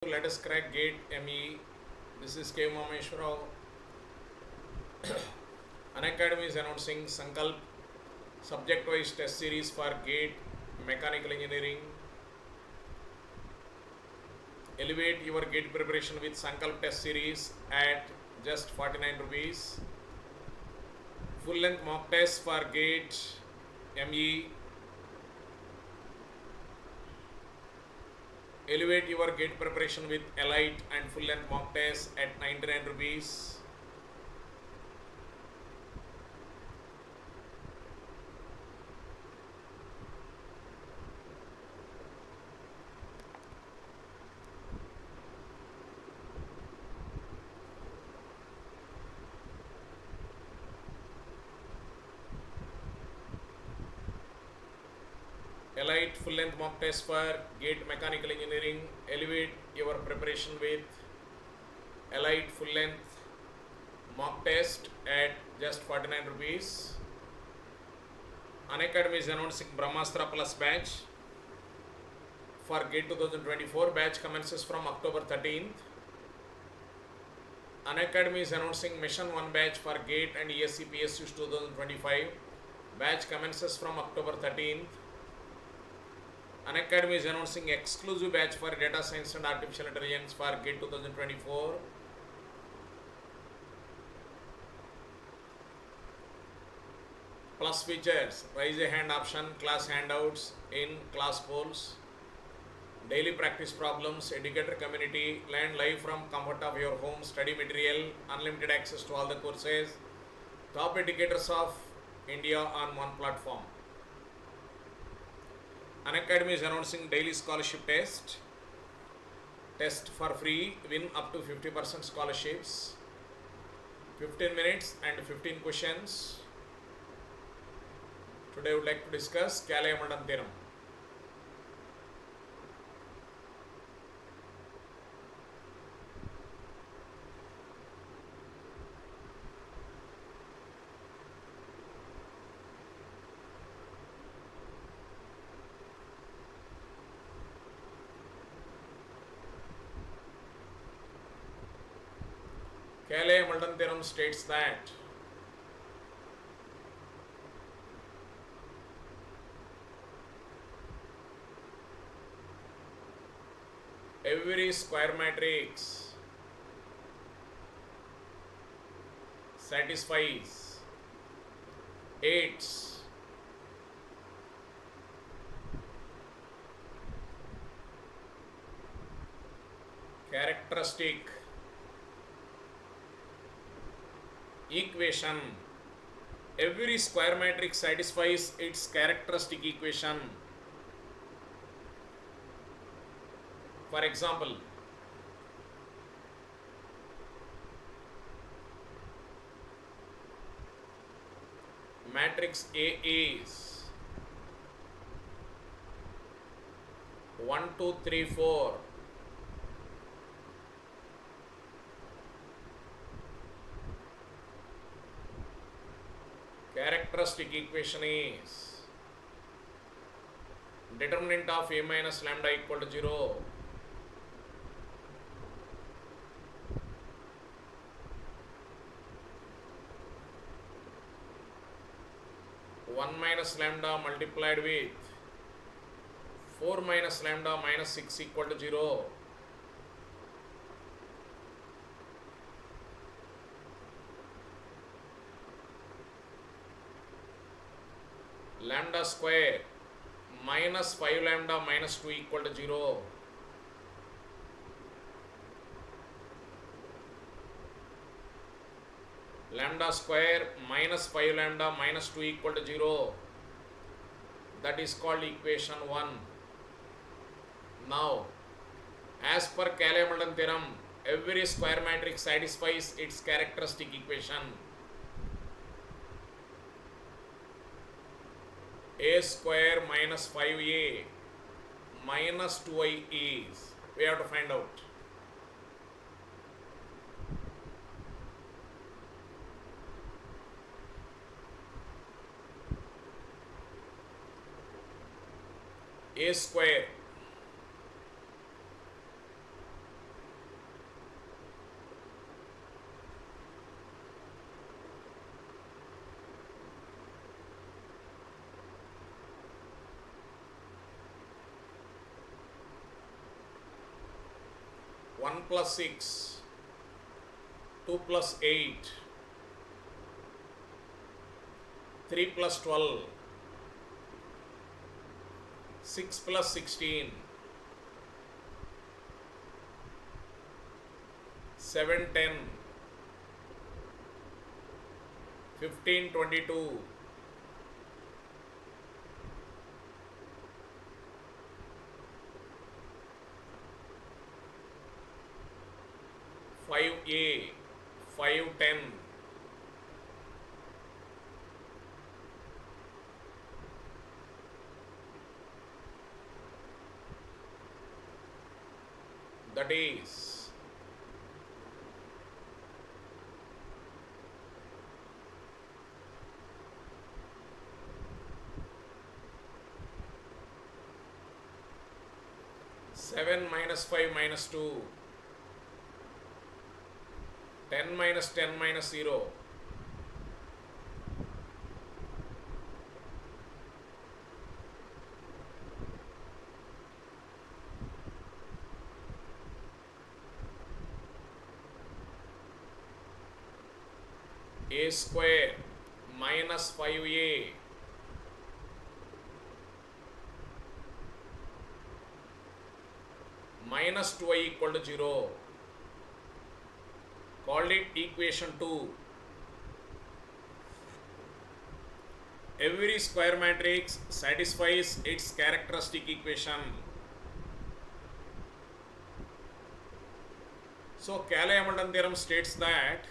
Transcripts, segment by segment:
Let us crack GATE ME. This is Umamaheswara. Unacademy is announcing Sankalp subject-wise test series for GATE Mechanical Engineering. Elevate your GATE preparation with Sankalp test series at just 49 rupees. Full-length mock test for GATE ME. Elevate your GATE preparation with Elite and full-length mock test at 99 rupees. Elite full-length mock test for GATE Mechanical Engineering. Elevate your preparation with Elite full-length mock test at just 49 rupees. Unacademy is announcing BRAHMASTRA Plus batch for GATE 2024. Batch commences from October 13th. Unacademy is announcing Mission 1 batch for GATE and ESC PSUs 2025. Batch commences from October 13th. Unacademy is announcing exclusive batch for Data Science and Artificial Intelligence for GATE 2024. Plus features: raise a hand option, class handouts, in class polls, daily practice problems, educator community, learn live from comfort of your home, study material, unlimited access to all the courses, top educators of India on one platform. Unacademy is announcing daily scholarship test for free, win up to 50% scholarships, 15 minutes and 15 questions. Today I would like to discuss Cayley Theorem. Cayley Theorem states that every square matrix satisfies its characteristic equation. Every square matrix satisfies its characteristic equation. For example, matrix A is 1, 2, 3, 4. Characteristic equation is determinant of A minus lambda equal to 0. One minus lambda multiplied with 4 minus lambda minus 6 equal to 0. Lambda square minus 5 lambda minus 2 equal to 0. Lambda square minus 5 lambda minus 2 equal to 0. That is called equation 1. Now, as per Cayley theorem, every square matrix satisfies its characteristic equation. A square minus 5a minus 2i is, we have to find out. A square 1 plus 6, 2 plus 8, 3 plus 12, 6 plus 16, 7 10, 15 22, 5A, 5 10, that is 7 minus 5 minus 2, 10 minus 10 minus 0, a square minus 5a minus 2i equal to 0. Called it equation 2. Every square matrix satisfies its characteristic equation. So Cayley-Hamilton theorem states that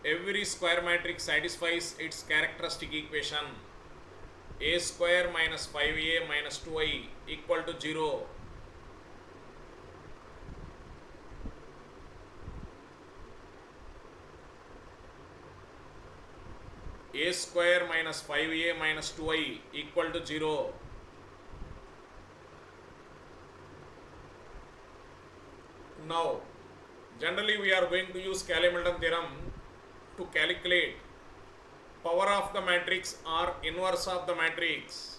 every square matrix satisfies its characteristic equation. A square minus 5a minus 2i equal to 0. A square minus 5a minus 2i equal to 0. Now, generally we are going to use Cayley-Hamilton theorem to calculate power of the matrix or inverse of the matrix.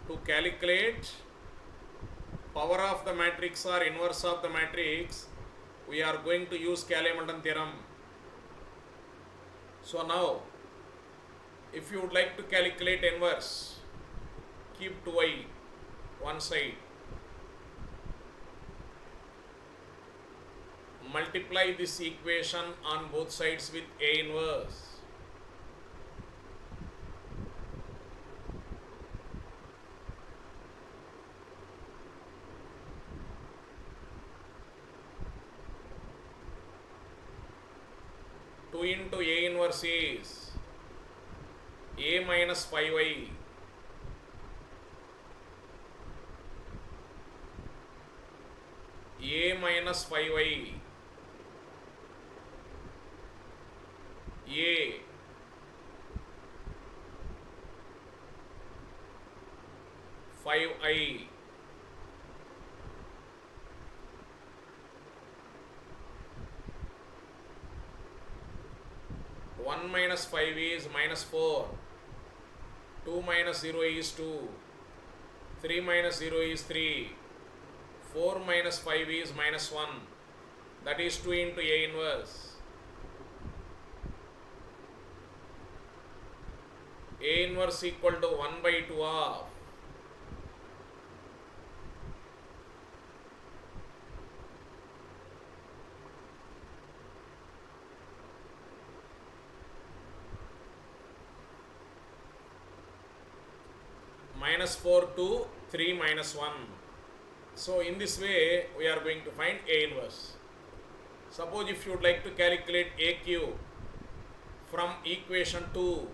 To calculate power of the matrix or inverse of the matrix, we are going to use Cayley-Hamilton theorem. So now, if you would like to calculate inverse, keep 2i one side. Multiply this equation on both sides with A inverse. Into A inverse is A minus 5i A minus 5i A 5i 1 minus 5 is minus 4, 2 minus 0 is 2, 3 minus 0 is 3, 4 minus 5 is minus 1, that is 2 into A inverse. A inverse equal to 1 by 2 of minus 4 to 3 minus 1. So in this way we are going to find A inverse. Suppose if you would like to calculate A cube from equation 2,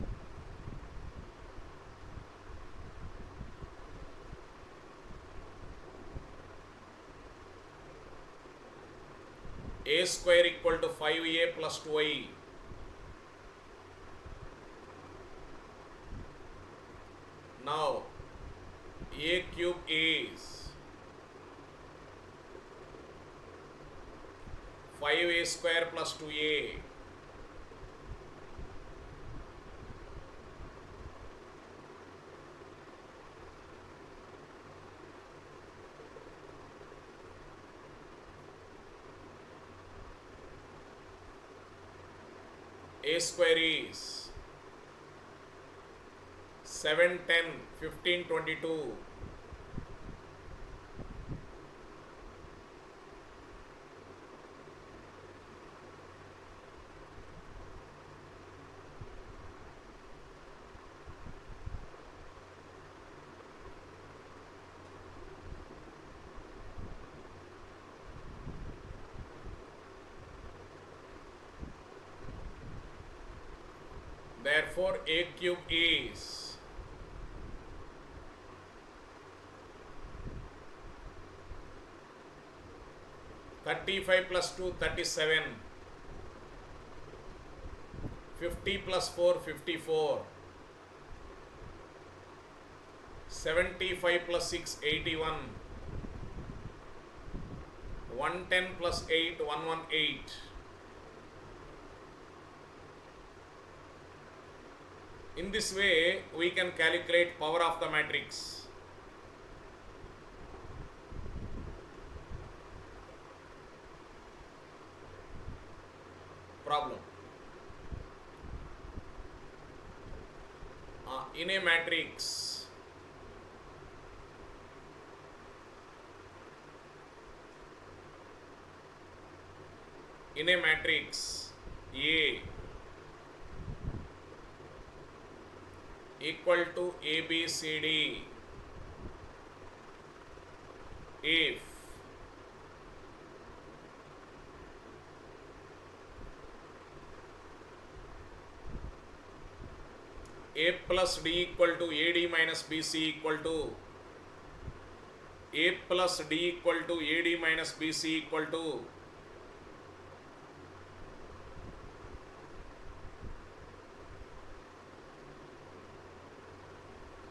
A square equal to 5a plus 2i. Now A cube is 5a square plus 2a. A square is 7, 10, 15, 22. Therefore, A cube is 35 plus 2, 37. 50 plus 4, 54. 75 plus 6, 81. 110 plus 8, 118. In this way, we can calculate power of the matrix. Problem. In a matrix, A equal to ABCD if A plus D equal to AD minus BC equal to A plus D equal to AD minus BC equal to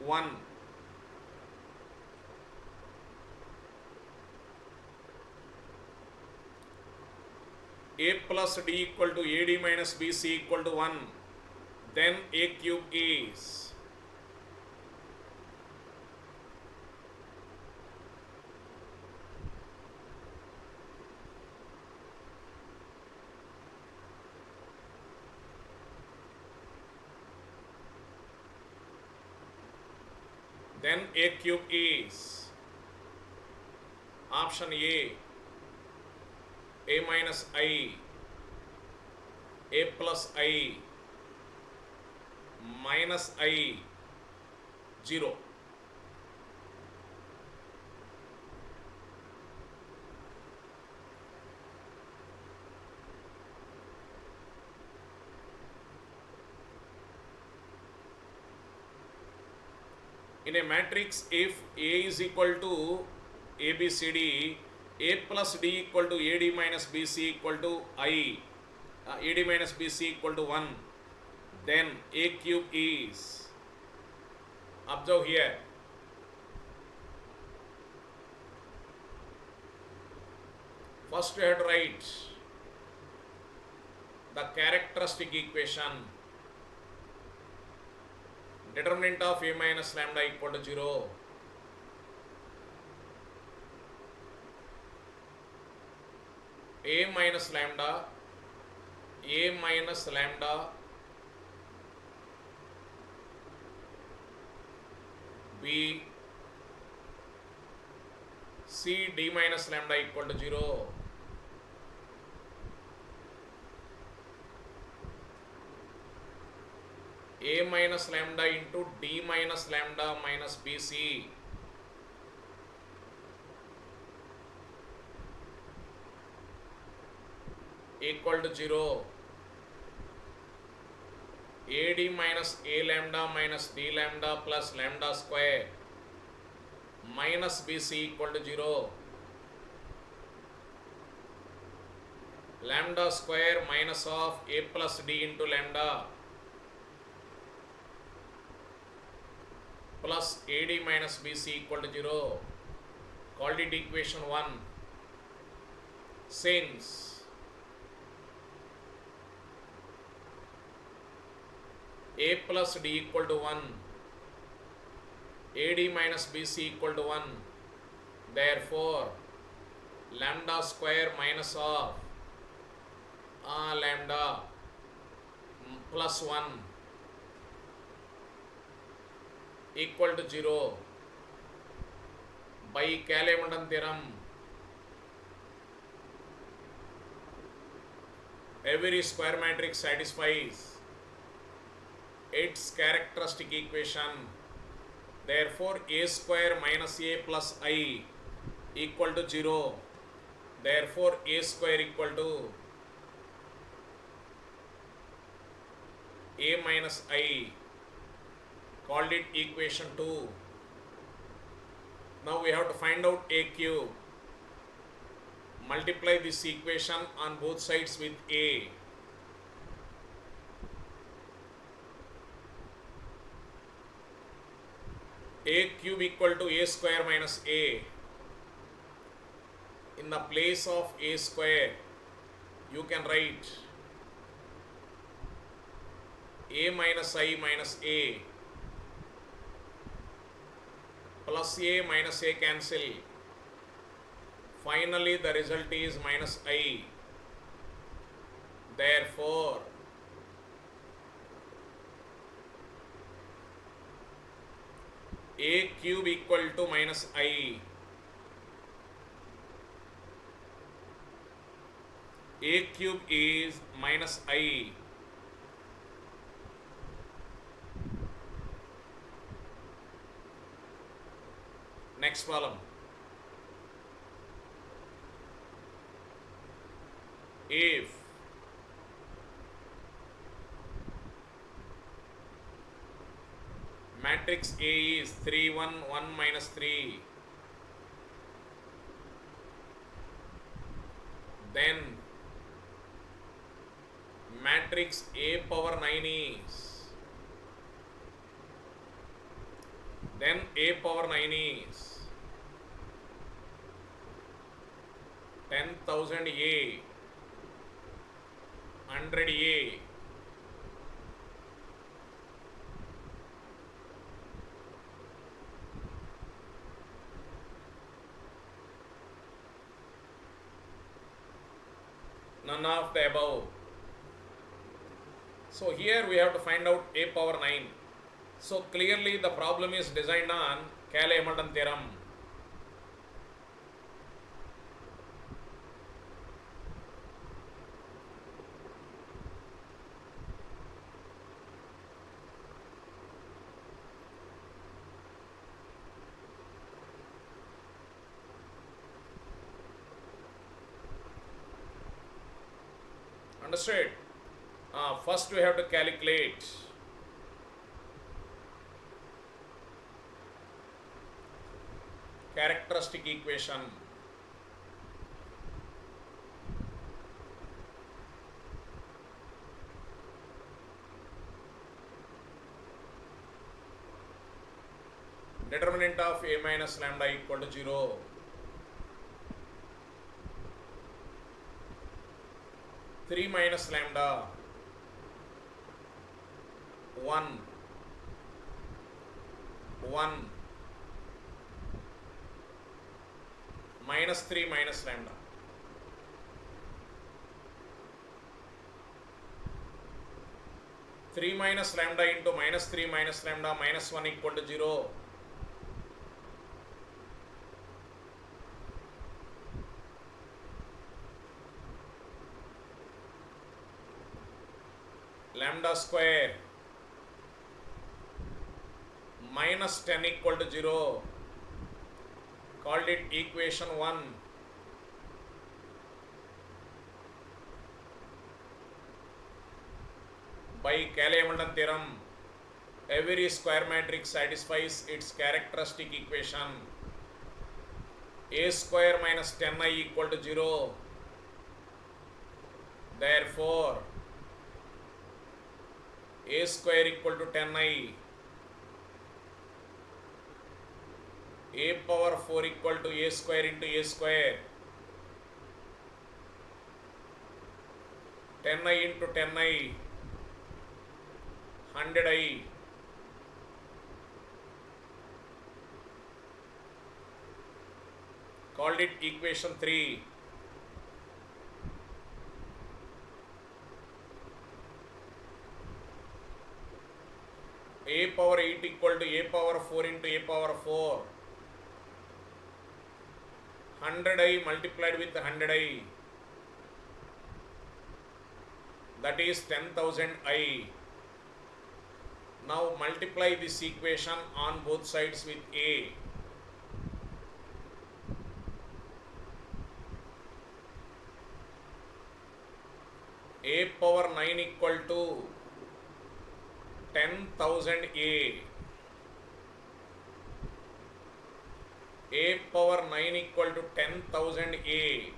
1. A plus D equal to AD minus BC equal to 1. Then A cube is A cube is option A minus I, A plus I, minus I, 0. In a matrix, if A is equal to ABCD, A plus D equal to AD minus BC equal to I, AD minus BC equal to 1, then A cube is, observe here, first we have to write the characteristic equation. Determinant of A minus lambda equal to 0. A minus lambda B C D minus lambda equal to 0. A minus lambda into D minus lambda minus BC equal to 0. AD minus A lambda minus D lambda plus lambda square minus BC equal to 0. Lambda square minus of A plus D into lambda plus AD minus BC equal to 0. Called it equation 1. Since A plus D equal to 1, AD minus BC equal to 1, therefore lambda square minus of lambda plus 1 equal to 0 by Cayley theorem. Every square matrix satisfies its characteristic equation. Therefore, a square minus a plus I equal to 0. Therefore, a square equal to a minus I. Called it equation 2. Now we have to find out a cube. Multiply this equation on both sides with a. A cube equal to a square minus a. In the place of a square, you can write a minus I minus a plus a minus a cancel. Finally, the result is minus I. Therefore, a cube equal to minus I. A cube is minus I. Next problem. If matrix A is 3, 1, 1 minus 3, then matrix A power 9 is, then A power 9 is 10,000 A, 100 A, none of the above. So here we have to find out a power 9. So clearly the problem is designed on Cayley-Hamilton theorem. Understood? First we have to calculate characteristic equation. Determinant of a minus lambda equal to 0. Three minus lambda 1 minus 3 minus lambda. Three minus lambda into minus 3 minus lambda minus 1 equal to 0. Lambda square minus 10 equal to 0. Called it equation 1. By Cayley-Hamilton theorem, every square matrix satisfies its characteristic equation. A square minus 10i equal to 0. Therefore, a square equal to 10i. A power 4 equal to a square into a square. 10i into 10i, 100i. Called it equation 3. a power 8 equal to a power 4 into a power 4. 100i multiplied with 100i, that is 10,000i. Now multiply this equation on both sides with a. A power 9 equal to 10,000a. A power 9 equal to 10,000a.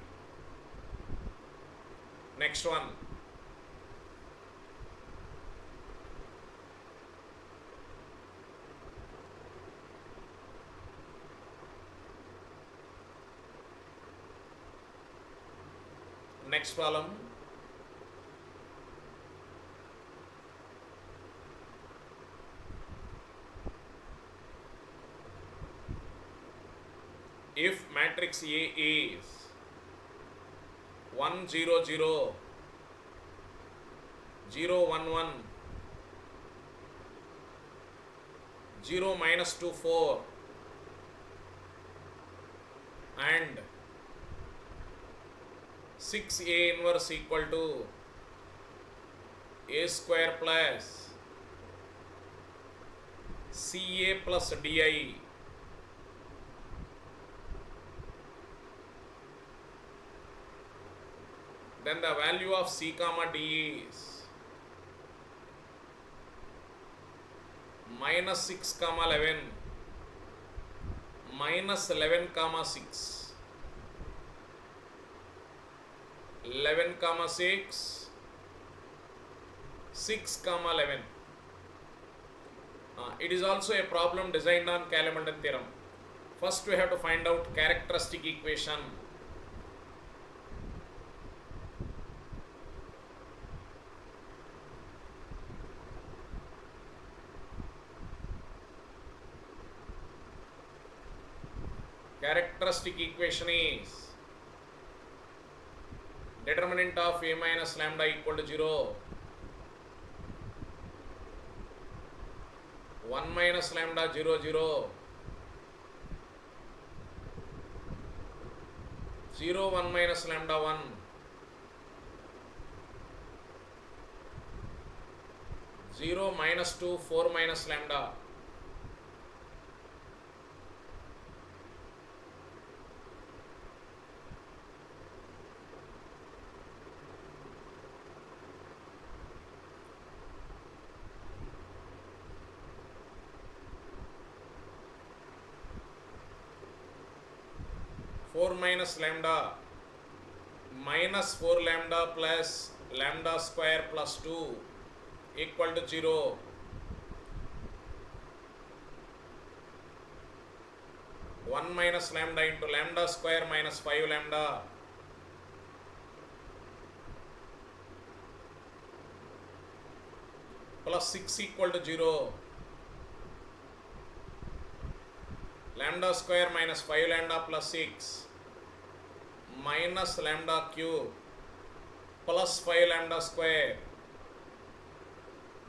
Next one. Next column. If matrix A is 1 0 0 0 1 1 0 minus 2 4 and 6A inverse equal to A square plus CA plus DI, then the value of C comma D is minus 6 comma 11 minus 11 comma 6 11 comma 6 6 comma 11. It is also a problem designed on Cayley-Hamilton theorem. First we have to find out characteristic equation. Characteristic equation is determinant of A minus lambda equal to 0, 1 minus lambda 0 0, 0 1 minus lambda 1, 0 minus 2 4 minus lambda, minus lambda minus 4 lambda plus lambda square plus 2 equal to 0. One minus lambda into lambda square minus 5 lambda plus 6 equal to 0. Lambda square minus 5 lambda plus 6 minus lambda cube plus 5 lambda square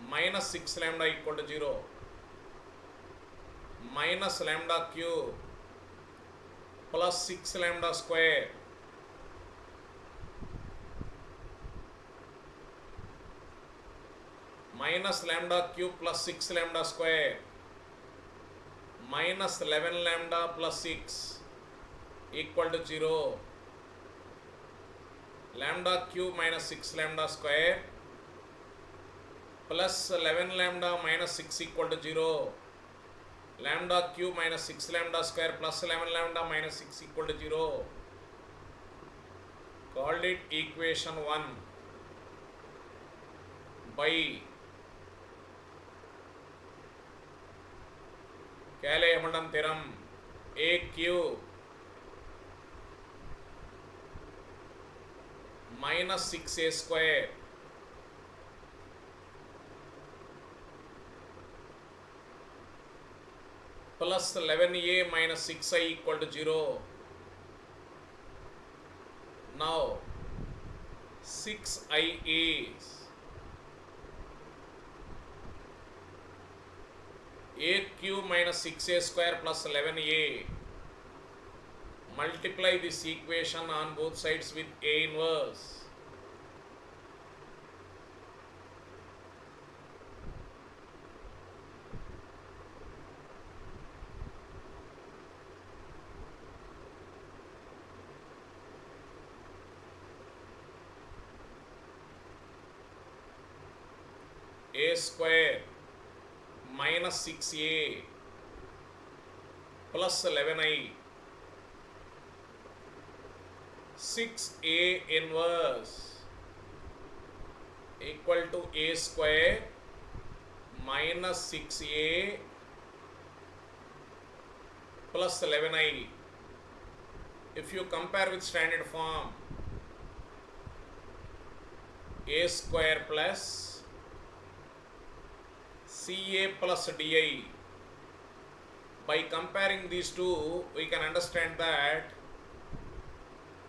minus 6 lambda equal to 0. Minus lambda cube plus 6 lambda square minus lambda cube plus 6 lambda square minus 11 lambda plus 6 equal to 0. Lambda cube minus 6 lambda square plus 11 lambda minus 6 equal to 0. Lambda cube minus 6 lambda square plus 11 lambda minus 6 equal to 0. Called it equation 1 by Cayley-Hamilton theorem. A cube minus 6a square plus 11a minus 6i equal to 0. Now 6i is a cube minus 6a square plus 11a. Multiply this equation on both sides with a inverse. A square minus 6a plus 11i. 6a inverse equal to a square minus 6a plus 11i. If you compare with standard form, a square plus ca plus di. By comparing these two, we can understand that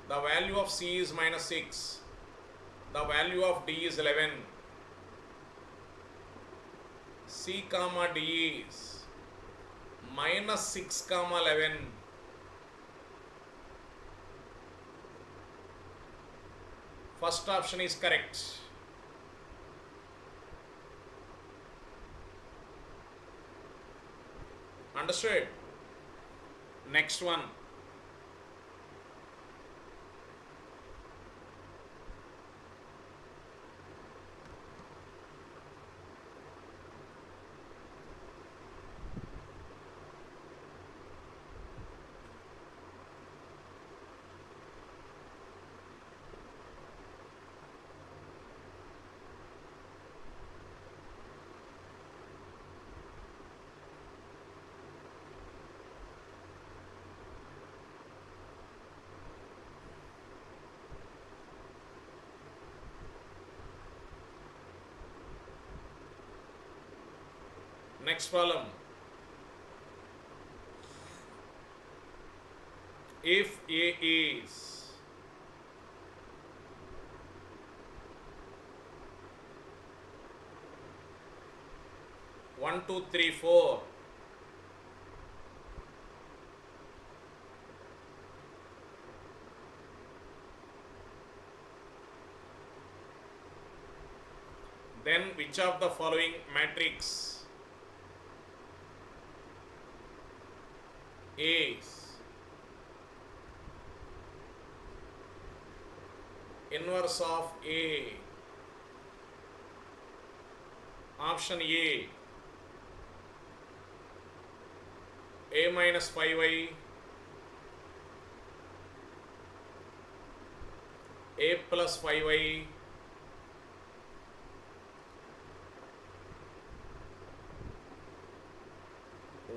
the value of c is minus 6, the value of d is 11. C comma d is minus 6 comma 11. First option is correct. Understood? Next one. Next problem. If A is 1, 2, 3, 4, then which of the following matrix is inverse of A? Option A minus 5i, A plus 5i,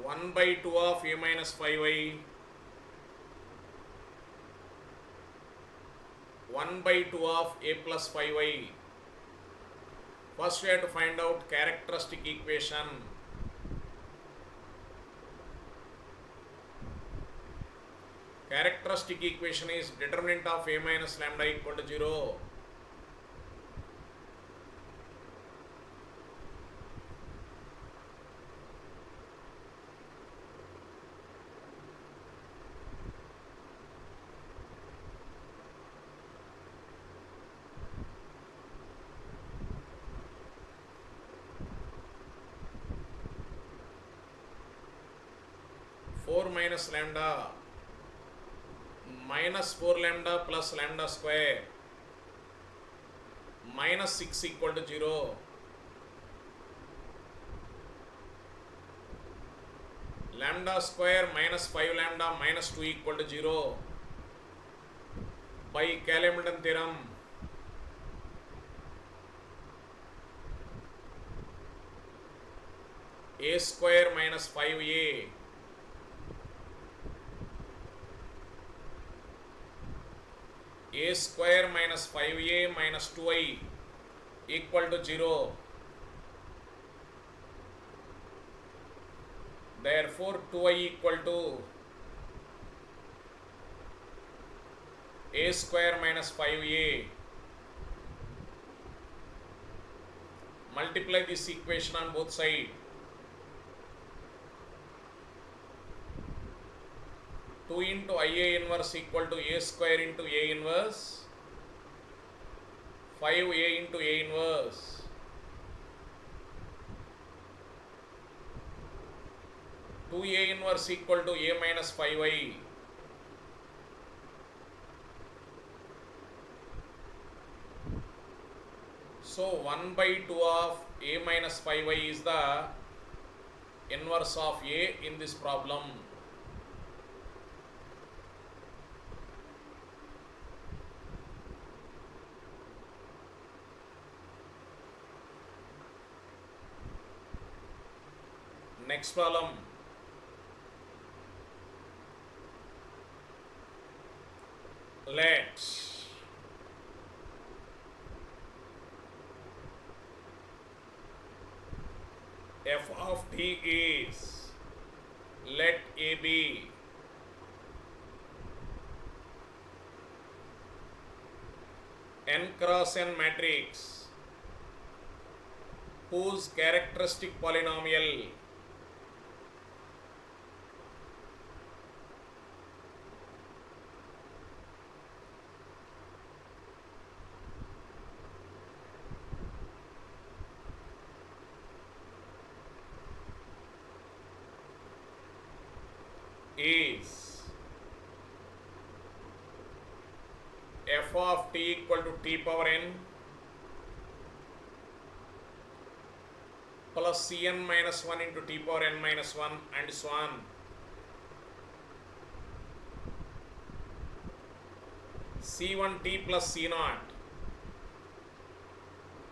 one by 2 of A minus 5i, 1 by 2 of A plus 5i. First we have to find out characteristic equation. Characteristic equation is determinant of A minus lambda equal to 0. Minus lambda minus 4 lambda plus lambda square minus 6 equal to 0. Lambda square minus 5 lambda minus 2 equal to 0. By Cayley theorem, A square minus 5a A square minus 5a minus 2i equal to 0. Therefore, 2i equal to A square minus 5a. Multiply this equation on both sides. 2 into IA inverse equal to A square into A inverse, 5A into A inverse, two A inverse equal to A minus 5I. So 1 by 2 of A minus 5I is the inverse of A in this problem. Next problem. Let f of t is, let A be n cross n matrix whose characteristic polynomial is f of t equal to t power n plus cn minus 1 into t power n minus 1 and so on. C1t plus C0,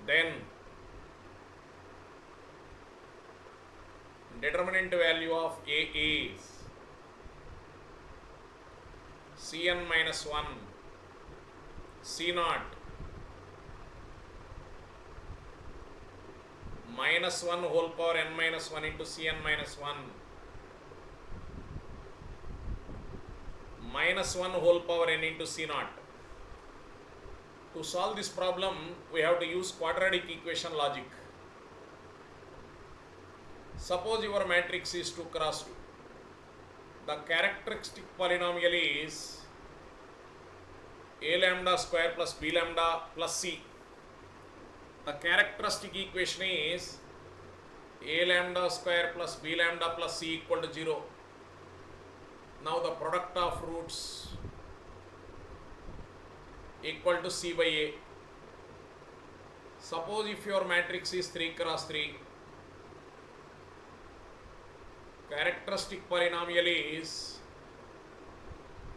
then determinant value of A is Cn minus 1 C0 minus 1 whole power n minus 1 into Cn minus 1 minus 1 whole power n into C0. To solve this problem, we have to use quadratic equation logic. Suppose your matrix is 2 cross 2. The characteristic polynomial is A lambda square plus B lambda plus C. The characteristic equation is A lambda square plus B lambda plus C equal to 0. Now the product of roots equal to C by A. Suppose if your matrix is 3 cross 3, characteristic polynomial is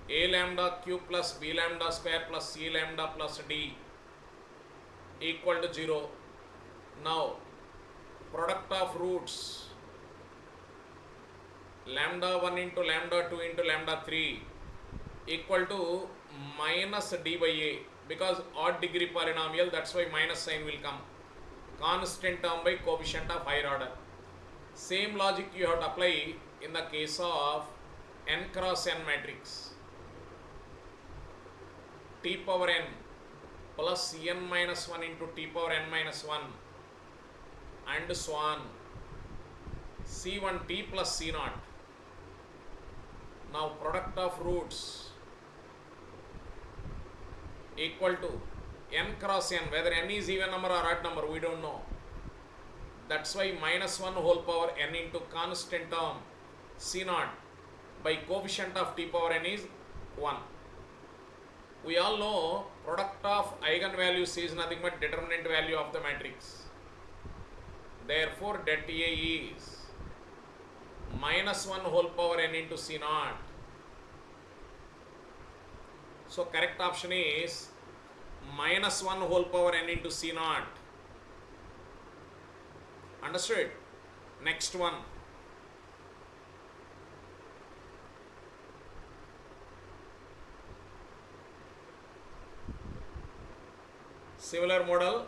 A lambda cube plus B lambda square plus C lambda plus D equal to 0. Now product of roots lambda 1 into lambda 2 into lambda 3 equal to minus D by A, because odd degree polynomial, that's why minus sign will come. Constant term by coefficient of higher order. Same logic you have to apply in the case of n cross n matrix. T power n plus Cn minus 1 into T power n minus 1 and so on. C1t plus C0. Now product of roots equal to n cross n, whether n is even number or odd number we don't know. That's why minus 1 whole power n into constant term C0 by coefficient of T power n is 1. We all know product of eigenvalues is nothing but determinant value of the matrix. Therefore det A is minus 1 whole power n into C0. So correct option is minus 1 whole power n into C0. Understood? Next one. Similar model.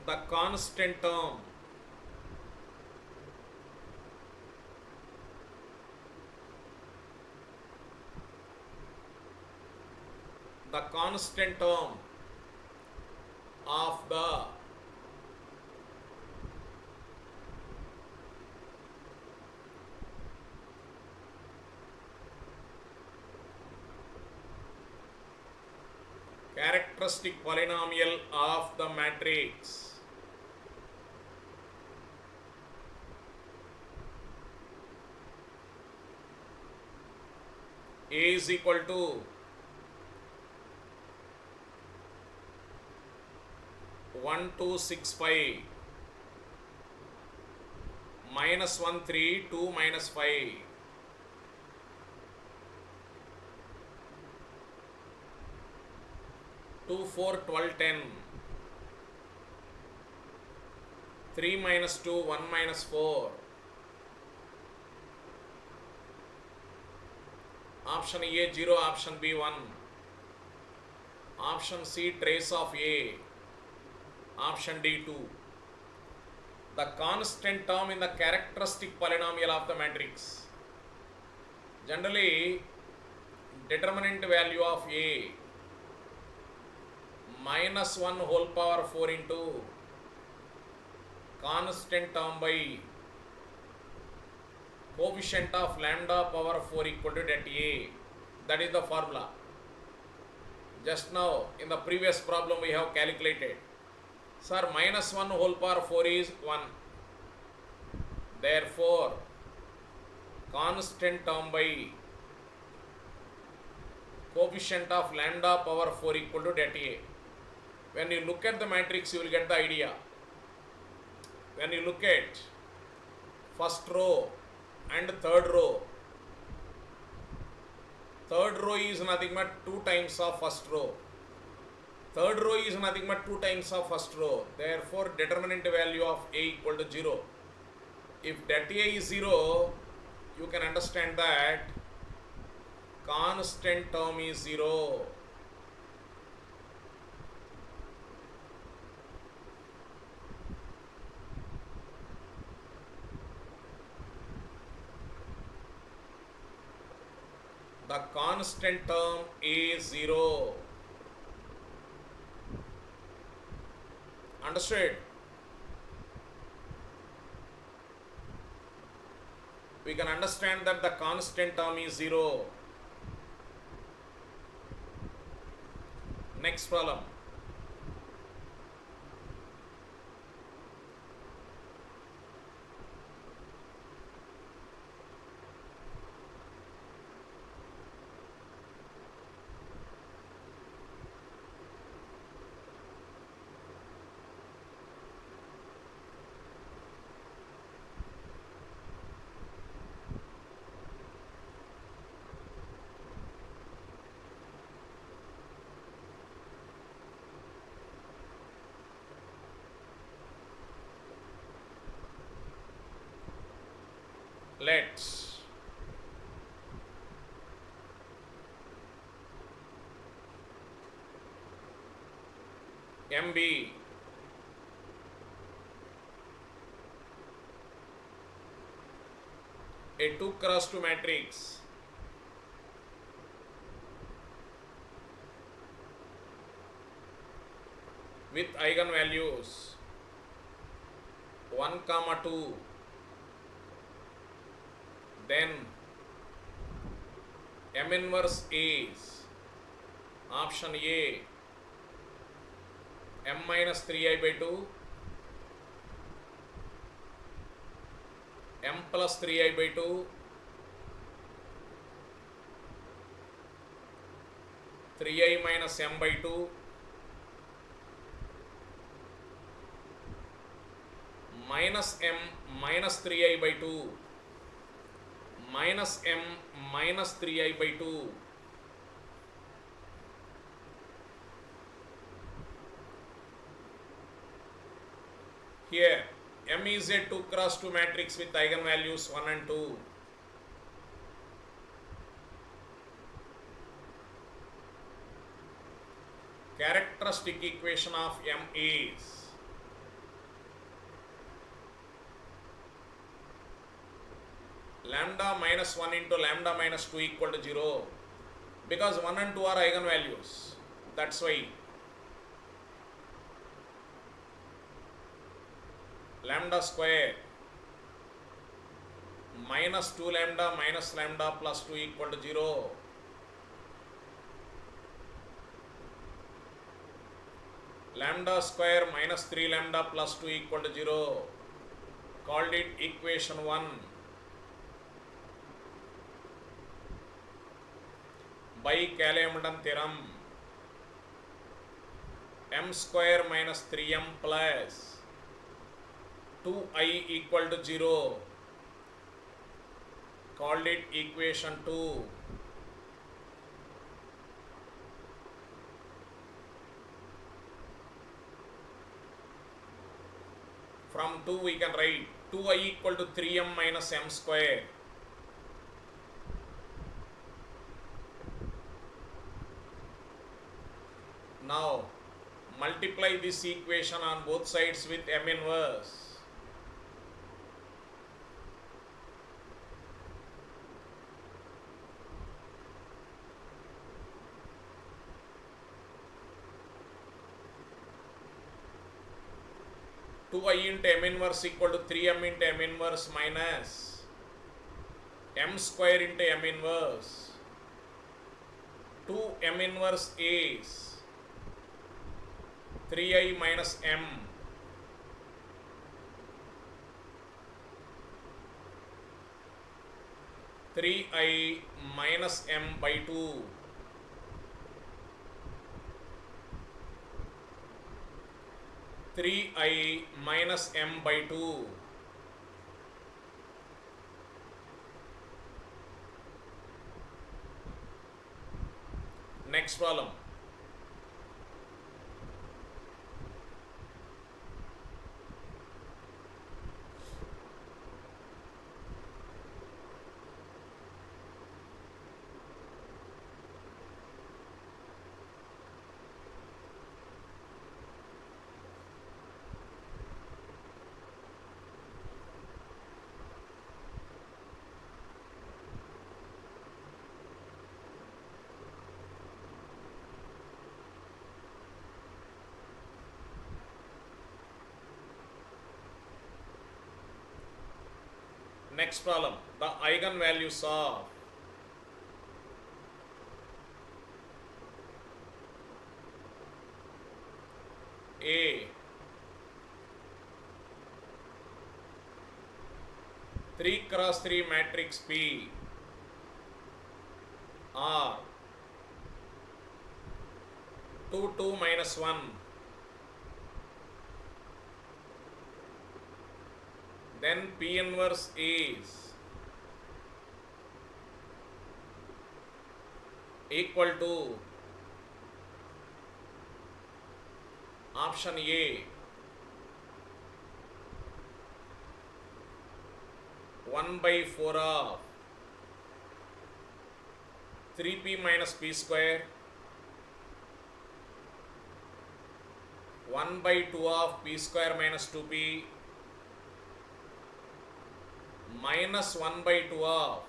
The constant term of the characteristic polynomial of the matrix. A is equal to 1, 2, 6, 5 minus 1, 3, 2 minus 5. 2, 4, 12, 10. 3 minus 2, 1 minus 4. Option A 0, option B 1. Option C trace of A. Option D 2. The constant term in the characteristic polynomial of the matrix. Generally, determinant value of A minus 1 whole power 4 into constant term by coefficient of lambda power 4 equal to that A. That is the formula. Just now in the previous problem we have calculated. Sir, minus 1 whole power 4 is 1. Therefore, constant term by coefficient of lambda power 4 equal to that A. When you look at the matrix, you will get the idea. When you look at first row and third row is nothing but 2 times of first row. Third row is nothing but 2 times of first row. Therefore, determinant value of A equal to 0. If that A is 0, you can understand that constant term is 0. The constant term is 0. Understood? We can understand that the constant term is 0. Next problem. Let's MB a 2x2 matrix with eigenvalues 1, 2. Then M inverse is option A M minus 3i by 2, M plus 3i by 2, 3i minus M by 2, minus M minus 3i by 2, minus M minus 3i by 2. Here M is a 2x2 matrix with eigenvalues 1 and 2. Characteristic equation of M is lambda minus 1 into lambda minus 2 equal to 0, because 1 and 2 are eigenvalues. That's why lambda square minus 2 lambda minus lambda plus 2 equal to 0. lambda square minus 3 lambda plus 2 equal to 0. Called it equation 1. By Cayley-Hamilton theorem, m square minus 3m plus 2i equal to 0. Called it equation 2. From 2 we can write 2i equal to 3m minus m square. Now multiply this equation on both sides with m inverse. Two I into m inverse equal to 3m into m inverse minus m square into m inverse. 2 m inverse is 3i minus m. Three I minus m by 2. Three I minus m by 2. Next problem. Next problem, the eigenvalues of A 3 cross 3 matrix P are 2 2 minus 1. Then P inverse is equal to option A 1 by 4 of 3p minus p square, 1 by 2 of p square minus 2p, minus 1 by 2 of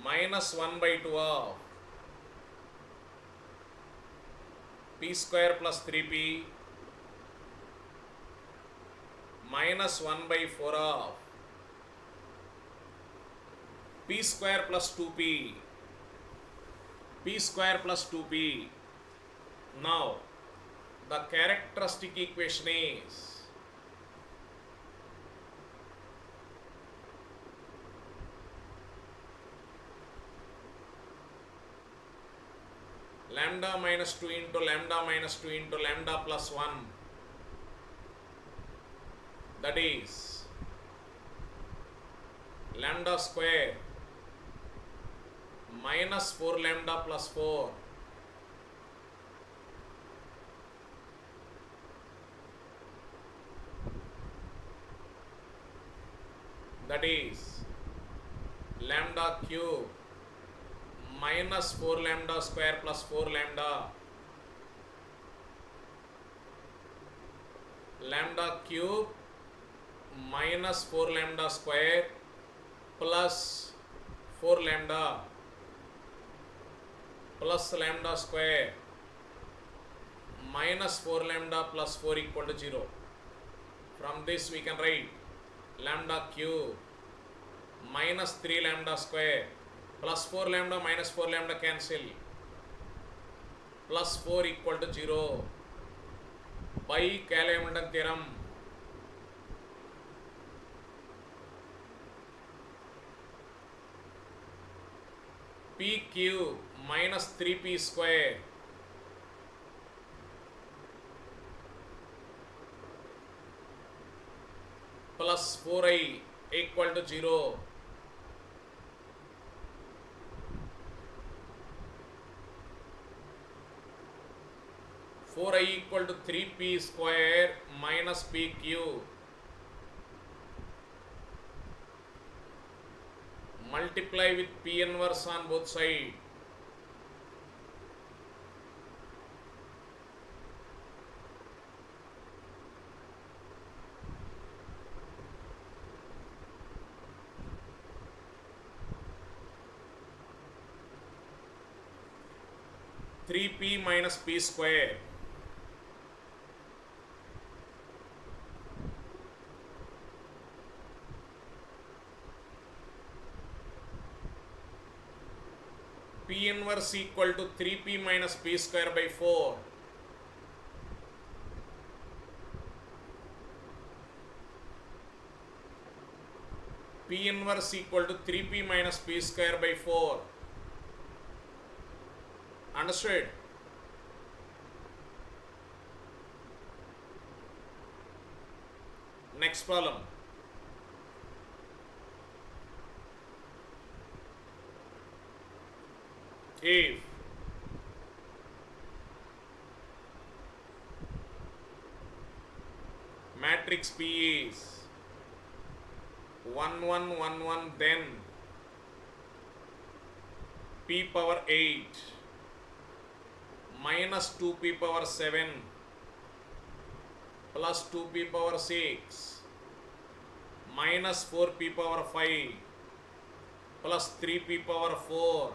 minus 1 by 2 of p square plus 3p minus 1 by 4 of p square plus 2p, p square plus 2p. Now the characteristic equation is lambda minus 2 into lambda minus 2 into lambda plus 1, that is lambda square minus 4 lambda plus 4, that is lambda cube minus 4 lambda square plus 4 lambda, lambda cube minus 4 lambda square plus 4 lambda plus lambda square minus 4 lambda plus 4 equal to 0. From this we can write lambda cube minus 3 lambda square plus 4 lambda minus 4 lambda cancel, plus 4 equal to 0 by Cayley theorem. P cube minus 3p square plus 4i equal to 0 4i equal to 3p square minus p cube multiply with p inverse on both sides. Three p minus p square P inverse equal to 3p minus p square by 4. P inverse equal to 3p minus p square by 4. Understood? Next problem. If matrix P is 1 1 1 1, then p power 8 minus 2p power 7 plus 2p power 6 minus 4p power 5 plus 3p power 4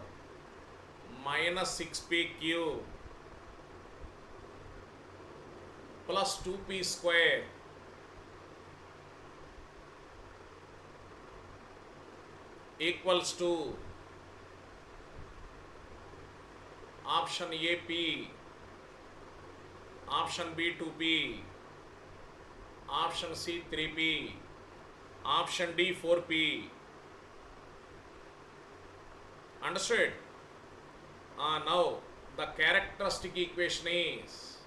minus 6p cube plus 2p square equals to option A p, option B 2p, option C 3p, option D 4p. Understood? Now the characteristic equation is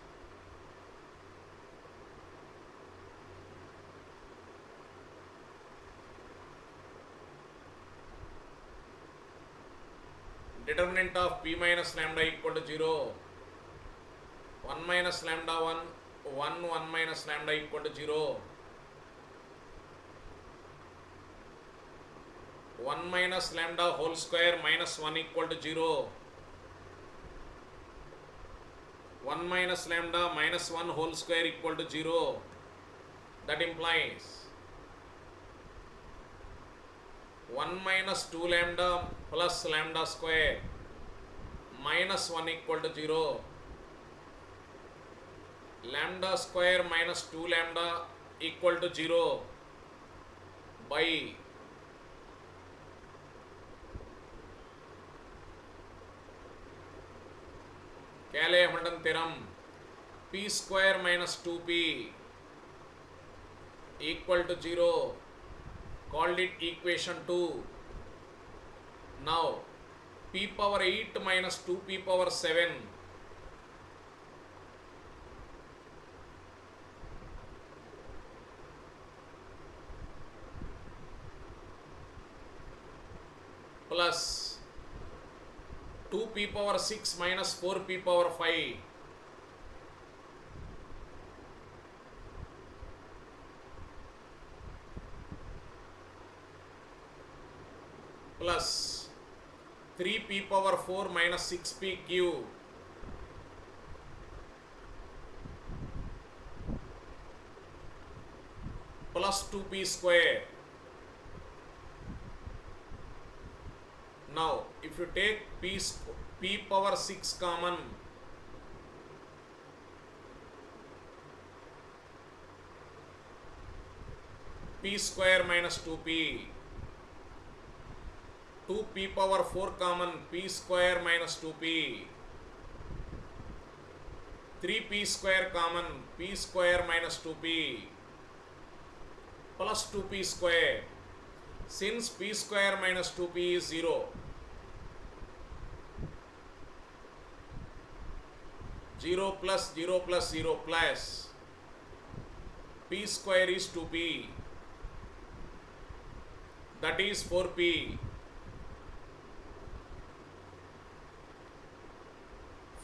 determinant of p minus lambda equal to 0, 1 minus lambda 1, 1 minus lambda equal to 0, 1 minus lambda whole square minus 1 equal to 0, 1 minus lambda minus 1 whole square equal to 0. That implies 1 minus 2 lambda plus lambda square minus 1 equal to 0. Lambda square minus 2 lambda equal to 0 by Cayley theorem. P square minus 2p equal to 0. Called it equation 2. Now p power 8 minus 2p power 7 plus 2p power 6 minus 4p power 5 plus 3p power 4 minus 6p cube plus 2p square. Now if you take p power 6 common, p square minus 2p 2p power 4 common, p square minus 2p. 3p square common, p square minus 2p plus 2p square. Since p square minus 2p is 0, 0 plus 0 plus 0 plus p square is 2p, that is 4p.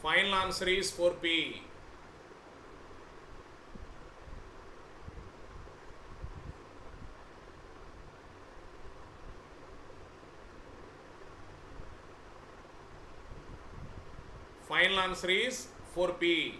Final answer is 4p. Final answer is 4p.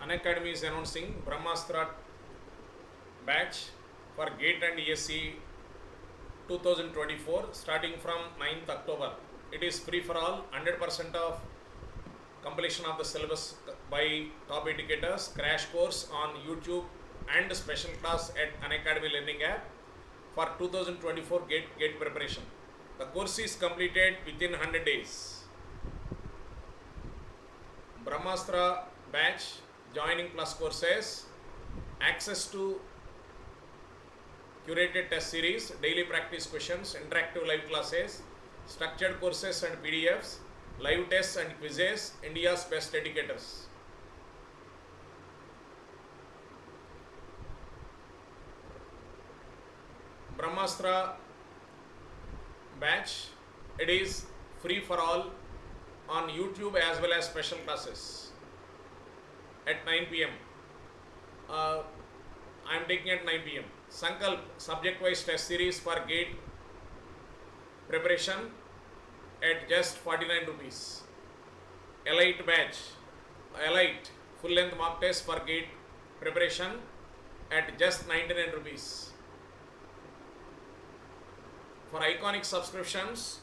Unacademy is announcing BRAHMASTRA batch for GATE and ESC 2024 starting from 9th October. It is free for all, 100% of completion of the syllabus by top educators, crash course on YouTube and special class at Unacademy Learning app for 2024 GATE preparation. The course is completed within 100 days. BRAHMASTRA batch joining plus courses, access to curated test series, daily practice questions, interactive live classes, structured courses and PDFs, live tests and quizzes, India's best educators. BRAHMASTRA batch, it is free for all on YouTube as well as special classes at 9 p.m. I am taking at 9 p.m. Sankalp subject wise test series for GATE preparation at just 49 rupees. Elite batch, Elite full length mock test for GATE preparation at just 99 rupees. For iconic subscriptions,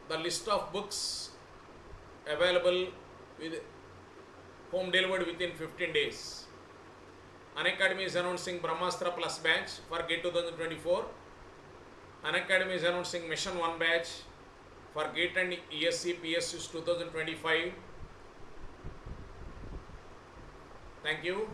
the list of books available with home delivered within 15 days. Unacademy is announcing BRAHMASTRA Plus batch for GATE 2024. Unacademy is announcing Mission 1 batch for GATE and ESC PSUs 2025. Thank you.